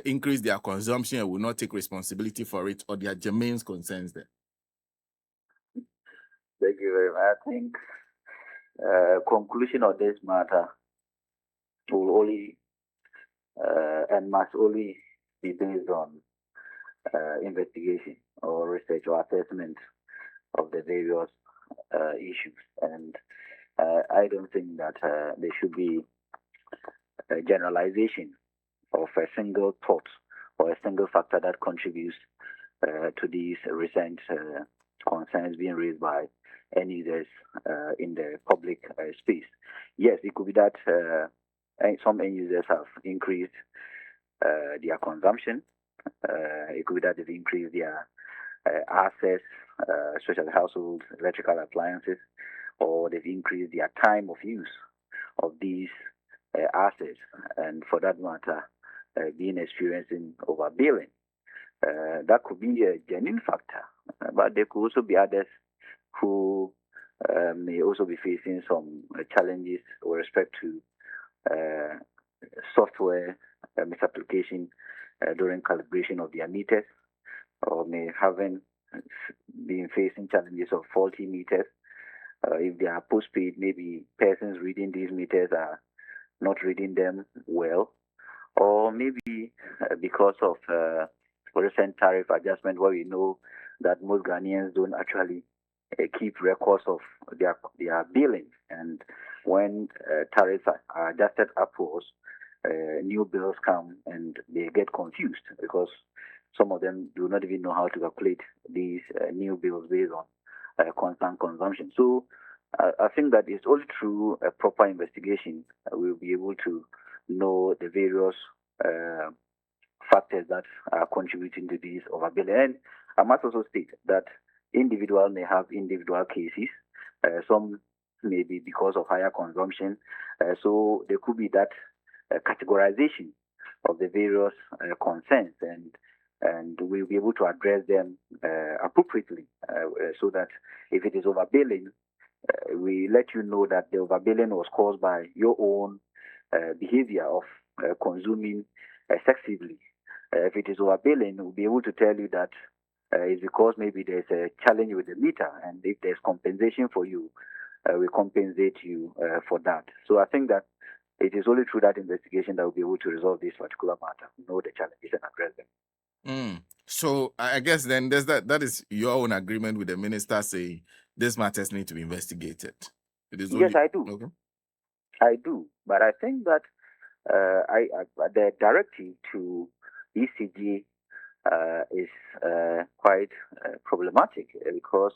increase their consumption and will not take responsibility for it, or their germane concerns there? Thank you very much. I think conclusion of this matter will only and must only be based on investigation or research or assessment of the various issues. And I don't think that there should be a generalization of a single thought or a single factor that contributes to these recent concerns being raised by end users in the public space. Yes, it could be that some end users have increased their consumption. It could be that they've increased their access, such as household electrical appliances, or they've increased their time of use of these assets, and for that matter, being experiencing overbilling. That could be a genuine factor, but there could also be others who may also be facing some challenges with respect to software misapplication during calibration of their meters, or may having been facing challenges of faulty meters. If they are postpaid, maybe persons reading these meters are not reading them well, or maybe because of recent tariff adjustment, where we know that most Ghanaians don't actually keep records of their billing, and when tariffs are adjusted upwards, new bills come and they get confused because some of them do not even know how to calculate these new bills based on constant consumption. So I think that it's only through a proper investigation we'll be able to know the various factors that are contributing to these overbilling. And I must also state that individuals may have individual cases. Some may be because of higher consumption. So there could be that categorization of the various concerns, and we'll be able to address them appropriately, so that if it is overbilling, we let you know that the overbilling was caused by your own behavior of consuming excessively. If it is overbilling, we'll be able to tell you that it's because maybe there's a challenge with the meter, and if there's compensation for you, we compensate you for that. So I think that it is only through that investigation that we'll be able to resolve this particular matter, know the challenges and address them. So I guess then there's that is your own agreement with the minister saying these matters need to be investigated. Yes, I do. Okay. I do, but I think that the directive to ECG is quite problematic, because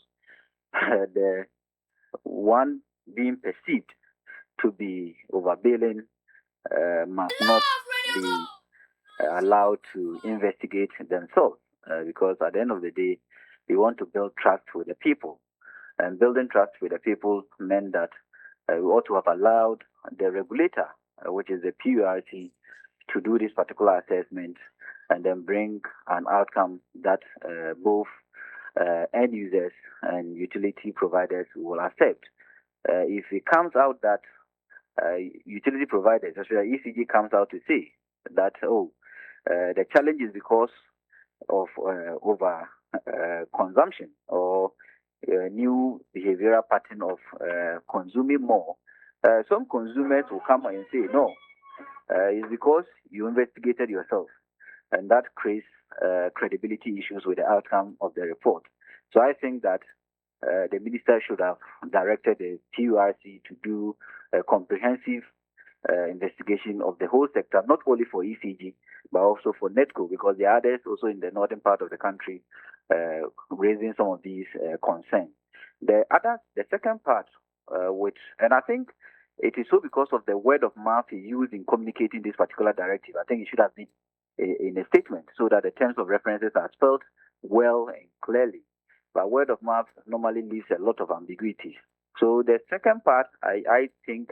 the one being perceived to be overbilling must not be allowed to investigate themselves, because at the end of the day, we want to build trust with the people. And building trust with the people meant that we ought to have allowed the regulator, which is the PURC, to do this particular assessment and then bring an outcome that both end users and utility providers will accept. If it comes out that utility providers, especially ECG, comes out to say that, the challenge is because of over consumption or new behavioral pattern of consuming more, some consumers will come and say, no, it's because you investigated yourself, and that creates credibility issues with the outcome of the report. So I think that the minister should have directed the TURC to do a comprehensive investigation of the whole sector, not only for ECG, but also for NETCO, because there are others also in the northern part of the country raising some of these concerns. The second part, and I think it is so because of the word of mouth used in communicating this particular directive. I think it should have been in a statement so that the terms of references are spelled well and clearly. But word of mouth normally leaves a lot of ambiguity. So the second part, I think,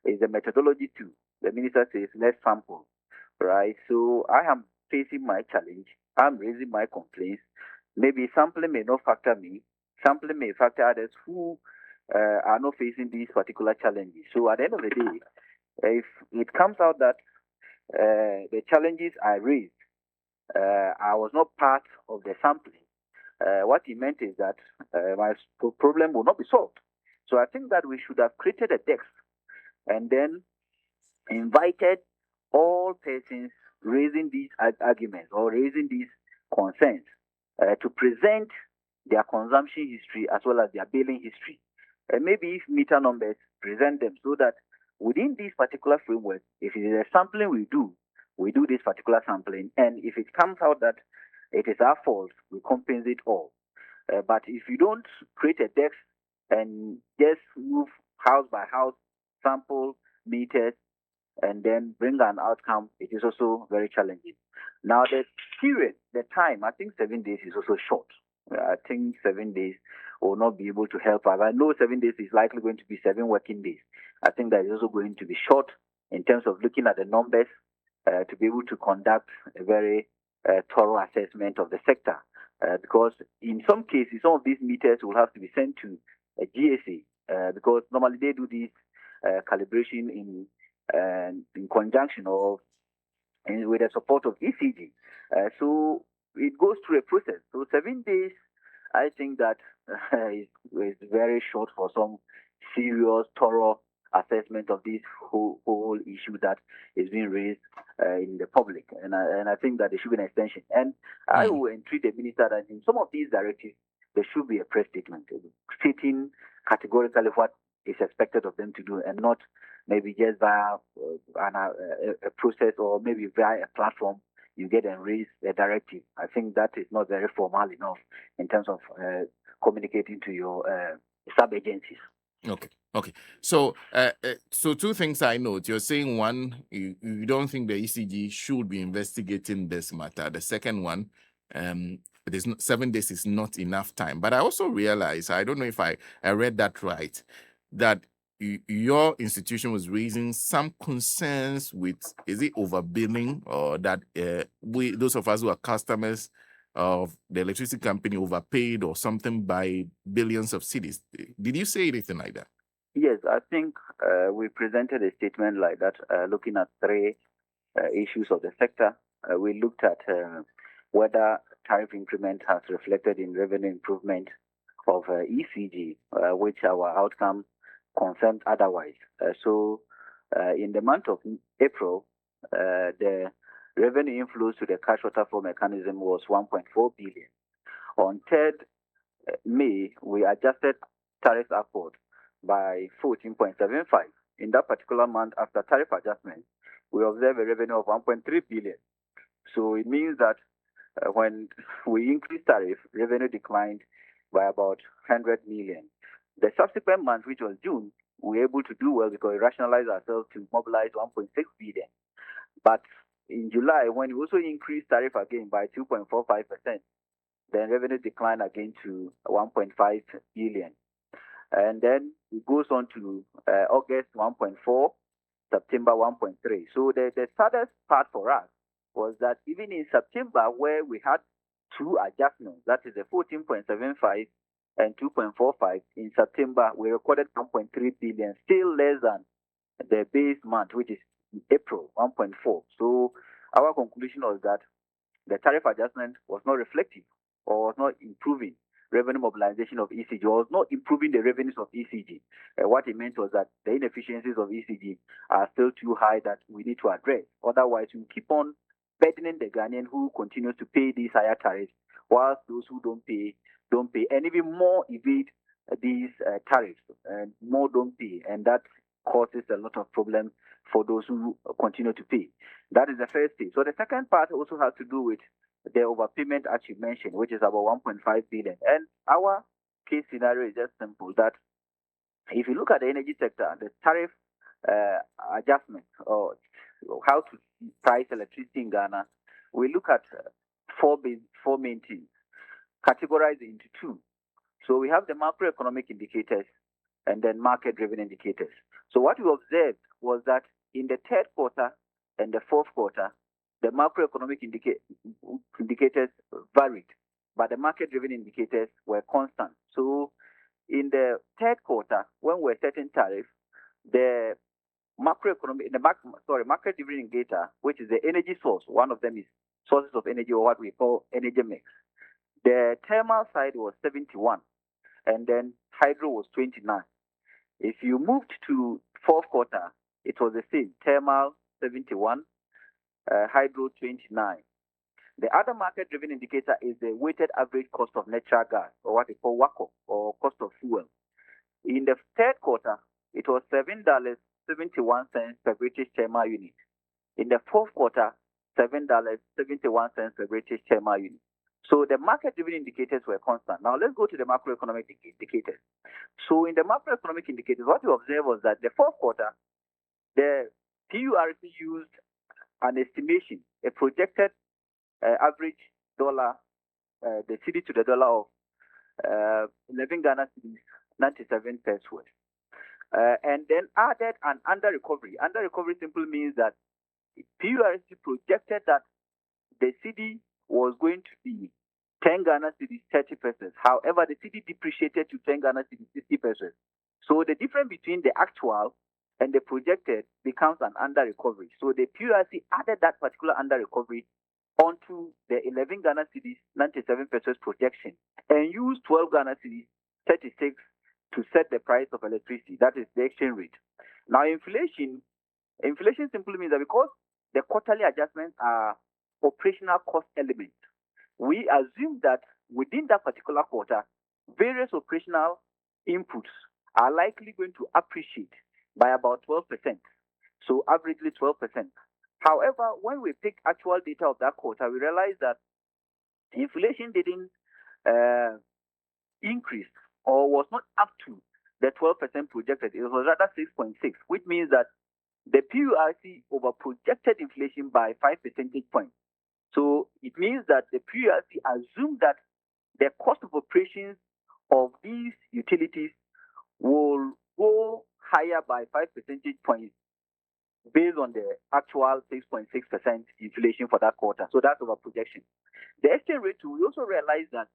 is the methodology too. The minister says, let's sample, right? So I am facing my challenge. I'm raising my complaints. Maybe sampling may not factor me. Sampling may factor others who are not facing these particular challenges. So at the end of the day, if it comes out that the challenges I raised I was not part of the sampling. What he meant is that my problem will not be solved. So I think that we should have created a desk and then invited all persons raising these arguments or raising these concerns to present their consumption history as well as their billing history. And maybe if meter numbers, present them so that within this particular framework, if it is a sampling we do this particular sampling. And if it comes out that it is our fault, we compensate all. But if you don't create a desk and just move house by house, sample meters, and then bring an outcome, it is also very challenging. Now, the period, the time, I think 7 days is also short. I think 7 days will not be able to help us. I know 7 days is likely going to be 7 working days. I think that is also going to be short in terms of looking at the numbers to be able to conduct a very thorough assessment of the sector. Because in some cases, some of these meters will have to be sent to a GSA because normally they do this calibration in conjunction or with the support of ECG. So it goes through a process. So 7 days, I think that is very short for some serious, thorough assessment of this whole issue that is being raised in the public. And I think that there should be an extension. And I will entreat the minister that in some of these directives, there should be a press statement stating categorically what is expected of them to do and not maybe just via a process or maybe via a platform you get and raise a directive. I think that is not very formal enough in terms of communicating to your sub-agencies. Okay. So, so two things I note. You're saying one, you don't think the ECG should be investigating this matter. The second one, it is 7 days is not enough time. But I also realize, I don't know if I read that right, that your institution was raising some concerns with, is it overbilling, or that those of us who are customers of the electricity company overpaid or something by billions of cedis? Did you say anything like that? Yes, I think we presented a statement like that, looking at three issues of the sector. We looked at whether tariff increment has reflected in revenue improvement of ECG, which our outcome confirmed otherwise. So in the month of April, the revenue inflows to the cash waterfall mechanism was 1.4 billion. On 3rd May, we adjusted tariffs upward by 14.75. In that particular month, after tariff adjustment, we observe a revenue of 1.3 billion. So it means that when we increased tariff, revenue declined by about 100 million. The subsequent month, which was June, we were able to do well because we rationalized ourselves to mobilize 1.6 billion. But in July, when we also increased tariff again by 2.45%, then revenue declined again to 1.5 billion. And then it goes on to August 1.4, September 1.3. So the saddest part for us was that even in September, where we had two adjustments, that is the 14.75 and 2.45, in September we recorded 1.3 billion, still less than the base month, which is April 1.4. So our conclusion was that the tariff adjustment was not reflective or was not improving revenue mobilization of ECG, or was not improving the revenues of ECG. What it meant was that the inefficiencies of ECG are still too high that we need to address. Otherwise, we keep on burdening the Ghanaian who continues to pay these higher tariffs, whilst those who don't pay, and even more evade these tariffs, and more don't pay, and that causes a lot of problems for those who continue to pay. That is the first thing. So the second part also has to do with the overpayment, as you mentioned, which is about 1.5 billion. And our case scenario is just simple, that if you look at the energy sector, the tariff adjustment or how to price electricity in Ghana, we look at four main things, categorized into two. So we have the macroeconomic indicators and then market-driven indicators. So what we observed was that in the third quarter and the fourth quarter, the macroeconomic indicators varied, but the market-driven indicators were constant. So in the third quarter, when we're setting tariff, the market driven indicator, which is the energy source. One of them is sources of energy, or what we call energy mix. The thermal side was 71, and then hydro was 29. If you moved to fourth quarter, it was the same: thermal 71, hydro 29. The other market-driven indicator is the weighted average cost of natural gas, or what we call WACO, or cost of fuel. In the third quarter, it was $7.71 per British thermal unit. In the fourth quarter, $7.71 per British thermal unit. So the market-driven indicators were constant. Now let's go to the macroeconomic indicators. So in the macroeconomic indicators, what we observed was that the fourth quarter, the PURC used an estimation, a projected average dollar, the cedi to the dollar of 11 Ghana cedis, 97 pesos. And then added an under recovery. Under recovery simply means that PURC projected that the cedi was going to be 10 Ghana cedis, 30 pesos. However, the cedi depreciated to 10 Ghana cedis, 60 pesos. So the difference between the actual and the projected becomes an under recovery. So the PURC added that particular under recovery onto the 11 Ghana cedis, 97 pesos projection, and used 12 Ghana cedis, 36 to set the price of electricity. That is the exchange rate. Now, inflation simply means that because the quarterly adjustments are operational cost elements, we assume that within that particular quarter, various operational inputs are likely going to appreciate by about 12%. So averagely 12%. However, when we pick actual data of that quarter, we realize that inflation didn't increase or was not up to the 12% projected. It was rather 6.6, which means that the PURC overprojected inflation by 5 percentage points. So it means that the PURC assumed that the cost of operations of these utilities will go higher by 5 percentage points based on the actual 6.6% inflation for that quarter. So that's our projection. The exchange rate, we also realize that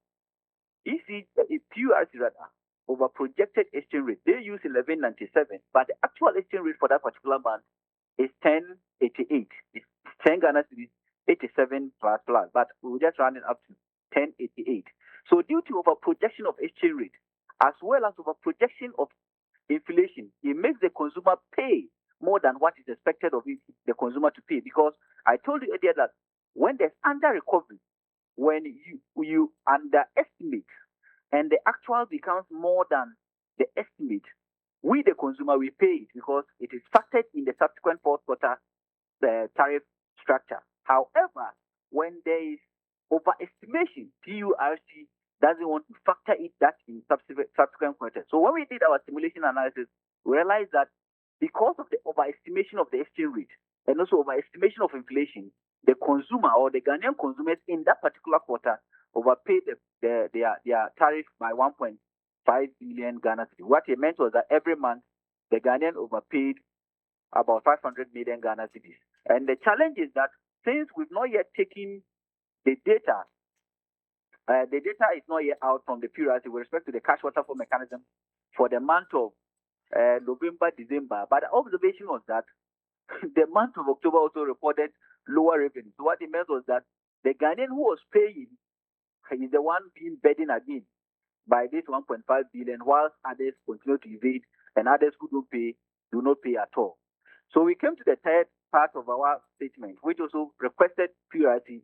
PURC rather over projected exchange rate. They use 11.97, but the actual exchange rate for that particular month is 10.88. It's 10 Ghana cedis, 87 plus. But we'll just round it up to 10.88. So due to over projection of exchange rate, as well as over projection of inflation, it makes the consumer pay more than what is expected of the consumer to pay. Because I told you earlier that when there's under recovery, when you underestimate and the actual becomes more than the estimate, we the consumer we pay it because it is factored in the subsequent fourth quarter tariff structure. However, when there is overestimation, PURC doesn't want to factor that in subsequent quarters. So when we did our simulation analysis, we realized that because of the overestimation of the exchange rate and also overestimation of inflation, the consumer or the Ghanaian consumers in that particular quarter overpaid their tariff by 1.5 billion Ghana cedis. What it meant was that every month the Ghanaian overpaid about 500 million Ghana cedis. And the challenge is that since we've not yet taken the data is not yet out from the PURC with respect to the cash waterfall mechanism for the month of November, December. But the observation was that the month of October also reported lower revenue. So what it meant was that the Ghanaian who was paying is the one being burdened again by this 1.5 billion, whilst others continue to evade and others who do not pay at all. So we came to the third part of our statement, which also requested PURC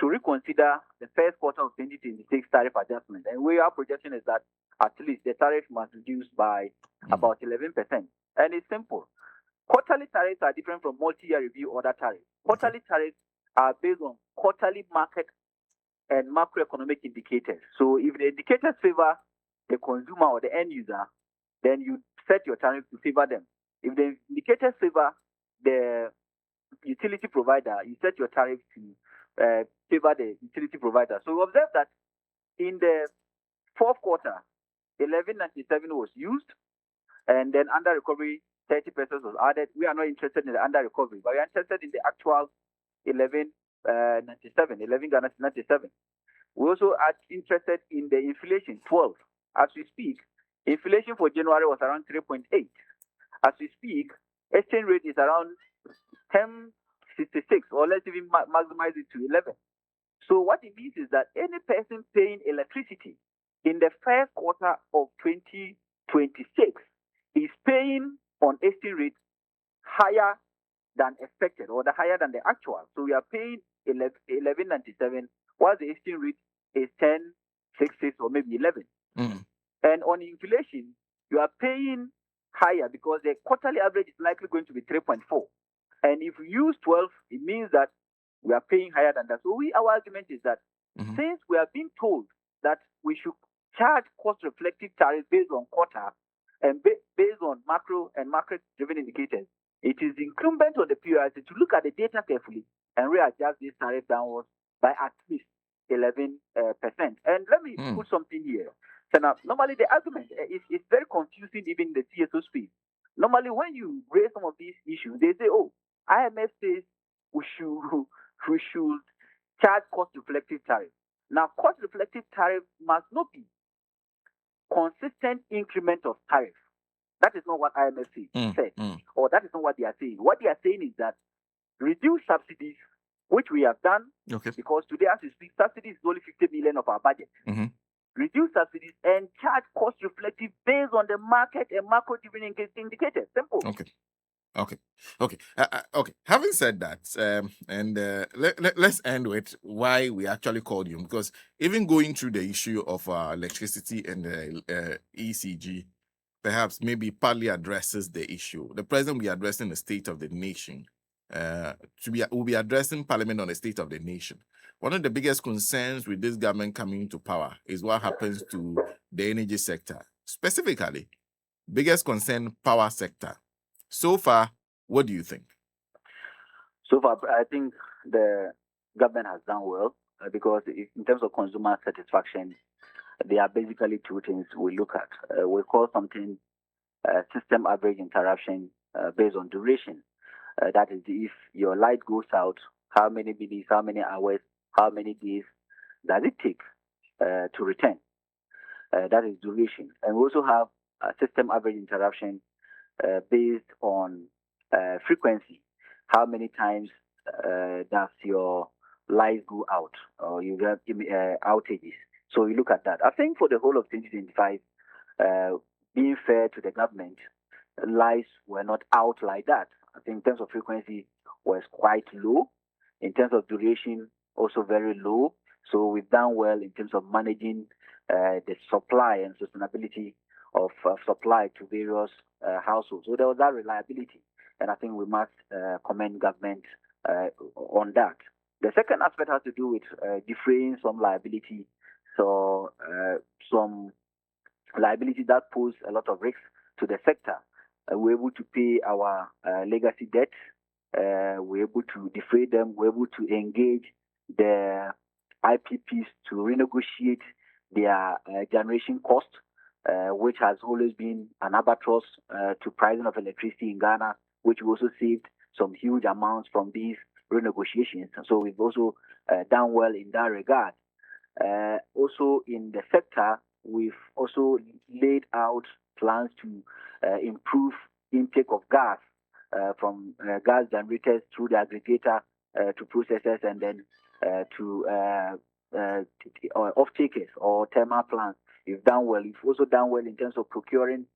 to reconsider the first quarter of 2026 tariff adjustment. And our projection is that at least the tariff must reduce by about 11%. And it's simple. Quarterly tariffs are different from multi-year review order tariffs. Quarterly tariffs are based on quarterly market and macroeconomic indicators. So if the indicators favor the consumer or the end user, then you set your tariff to favor them. If the indicators favor the utility provider, you set your tariff to favor the utility provider. So we observe that in the fourth quarter, 11.97 was used, and then under recovery, 30 pesos was added. We are not interested in the under recovery, but we are interested in the actual 11 Ghana 97. We also are interested in the inflation, 12. As we speak, inflation for January was around 3.8. As we speak, exchange rate is around 10.66, or let's even maximize it to 11. So what it means is that any person paying electricity in the first quarter of 2026 is paying on exchange rate higher than expected, or the higher than the actual. So we are paying 11.97, while the exchange rate is 10.66 or maybe 11. Mm. And on inflation, you are paying higher because the quarterly average is likely going to be 3.4. And if we use 12, it means that we are paying higher than that. So our argument is that since we are being told that we should charge cost-reflective tariffs based on quarter and based on macro and market-driven indicators, it is incumbent on the PRC to look at the data carefully and readjust this tariff downwards by at least 11%. And let me put something here. So now, normally the argument is very confusing even in the CSO space. Normally, when you raise some of these issues, they say, "Oh, IMF says we should charge cost-reflective tariff." Now, cost-reflective tariff must not be consistent increment of tariff. That is not what IMF said, or that is not what they are saying. What they are saying is that reduce subsidies, which we have done, because today, as we speak, subsidies is only 50 million of our budget. Reduce subsidies and charge cost reflective based on the market and macro-driven indicators. Simple. Okay. Having said that, let's end with why we actually called you, because even going through the issue of electricity and the ECG, perhaps maybe partly addresses the issue. The president will be addressing the state of the nation. Will be addressing Parliament on the state of the nation. One of the biggest concerns with this government coming into power is what happens to the energy sector. Specifically, biggest concern, power sector. So far, what do you think? So far, I think the government has done well because in terms of consumer satisfaction, there are basically two things we look at. We call something system average interruption based on duration. That is, if your light goes out, how many minutes, how many hours, how many days does it take to return? That is duration. And we also have a system average interruption based on frequency. How many times does your light go out, or you have outages? So you look at that. I think for the whole of 2025, being fair to the government, lights were not out like that. I think in terms of frequency was quite low. In terms of duration, also very low. So we've done well in terms of managing the supply and sustainability of supply to various households. So there was that reliability, and I think we must commend government on that. The second aspect has to do with defraying some liability. So some liability that pose a lot of risks to the sector. We're able to pay our legacy debt. We're able to defray them. We're able to engage the IPPs to renegotiate their generation cost, which has always been an albatross to pricing of electricity in Ghana, which we also saved some huge amounts from these renegotiations. So we've also done well in that regard. Also in the sector, we've also laid out plans to improve intake of gas from gas generators through the aggregator to processors, and then to off-takers or thermal plants. You've done well. You've also done well in terms of procuring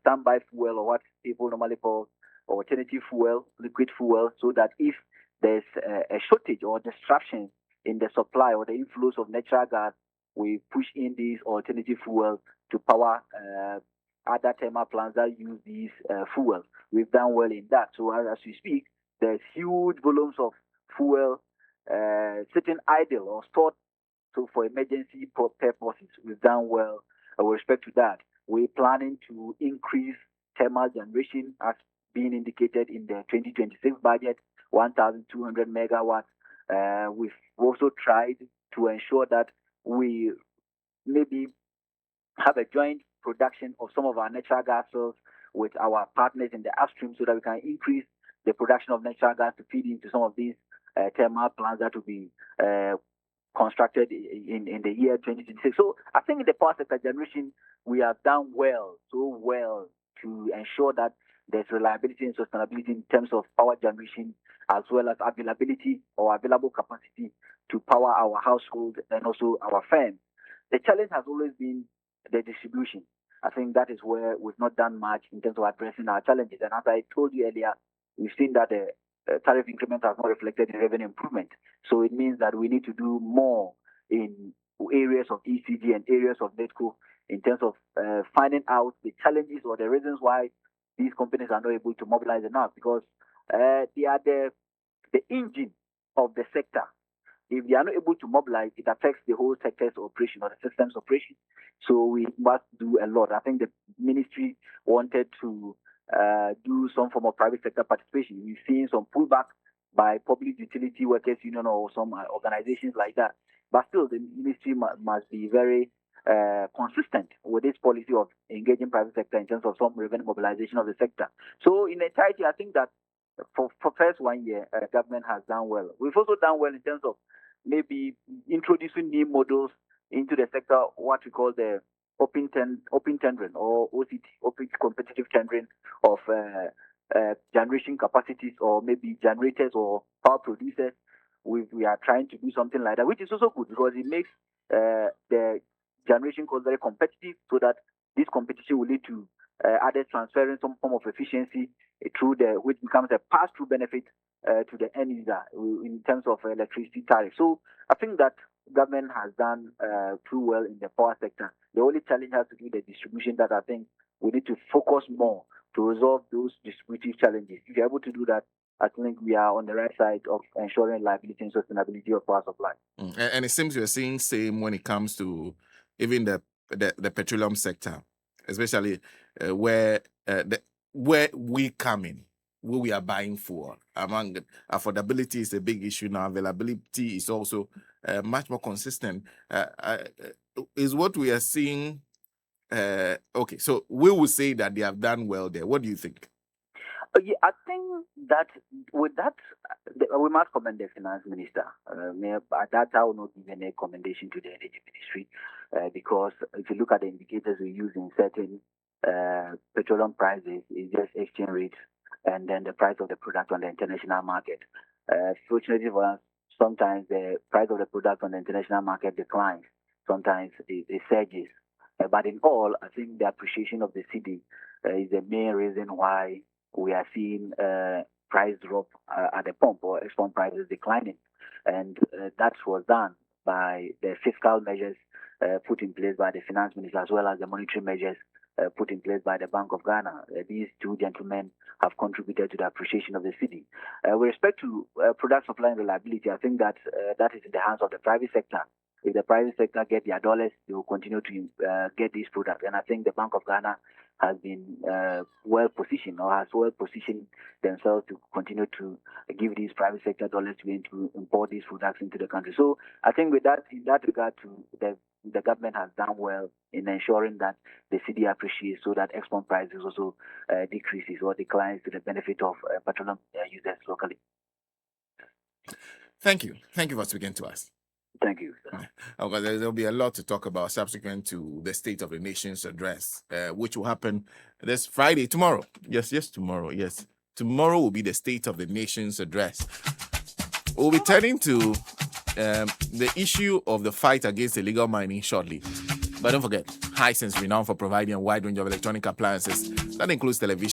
standby fuel, or what people normally call alternative fuel, liquid fuel, so that if there's a shortage or disruption in the supply or the inflows of natural gas, we push in these alternative fuels to power other thermal plants that use these fuels. We've done well in that. So as we speak, there's huge volumes of fuel sitting idle or stored for emergency purposes. We've done well with respect to that. We're planning to increase thermal generation as being indicated in the 2026 budget, 1,200 megawatts. We've also tried to ensure that we maybe have a joint production of some of our natural gas cells with our partners in the upstream, so that we can increase the production of natural gas to feed into some of these thermal plants that will be constructed in the year 2026. So I think in the power sector generation, we have done well, so well, to ensure that there's reliability and sustainability in terms of power generation, as well as availability or available capacity to power our household and also our firms. The challenge has always been the distribution. I think that is where we've not done much in terms of addressing our challenges. And as I told you earlier, we've seen that the tariff increment has not reflected in revenue improvement. So it means that we need to do more in areas of ECG and areas of NETCO in terms of finding out the challenges or the reasons why these companies are not able to mobilize enough, because they are the engine of the sector. If they are not able to mobilize, it affects the whole sector's operation or the system's operation. So we must do a lot. I think the ministry wanted to do some form of private sector participation. We've seen some pullback by public utility workers union or some organizations like that. But still, the ministry must be very consistent with its policy of engaging private sector in terms of some revenue mobilization of the sector. So in entirety, I think that for first 1 year, government has done well. We've also done well in terms of maybe introducing new models into the sector, what we call the open tendering or OCT, open competitive tendering of generation capacities or maybe generators or power producers. We are trying to do something like that, which is also good because it makes the generation cost very competitive, so that this competition will lead to others transferring some form of efficiency through which becomes a pass-through benefit to the end user in terms of electricity tariff. So I think that government has done too well in the power sector. The only challenge has to do with the distribution, that I think we need to focus more to resolve those distributive challenges. If you're able to do that, I think we are on the right side of ensuring reliability and sustainability of power supply. And it seems you're seeing same when it comes to even the petroleum sector, especially where we come in, where we are buying for. Among affordability is a big issue now. Availability is also much more consistent. Is what we are seeing. Okay, so we will say that they have done well there. What do you think? Yeah, I think that with that, we must commend the finance minister. At that, I will not give any commendation to the energy ministry because if you look at the indicators we use in certain petroleum prices, it's just exchange rates and then the price of the product on the international market. Fortunately for us, sometimes the price of the product on the international market declines. Sometimes it surges. But in all, I think the appreciation of the cedi is the main reason why we are seeing price drop at the pump or export prices declining. And that was done by the fiscal measures put in place by the finance minister, as well as the monetary measures put in place by the Bank of Ghana. These two gentlemen have contributed to the appreciation of the cedi. With respect to product supply and reliability, I think that that is in the hands of the private sector. If the private sector get their dollars, they will continue to get these products. And I think the Bank of Ghana has been well positioned or has well positioned themselves to continue to give these private sector dollars to be able to import these products into the country. So I think with that, in that regard, the government has done well in ensuring that the cedi appreciates, so that export prices also decreases or declines to the benefit of petroleum users locally. Thank you. Thank you for speaking to us. Thank you. There'll be a lot to talk about subsequent to the State of the Nation's address, which will happen this Friday, tomorrow. Yes, tomorrow. Yes, tomorrow will be the State of the Nation's address. We'll be turning to the issue of the fight against illegal mining shortly. But don't forget, Hisense, renowned for providing a wide range of electronic appliances that includes television,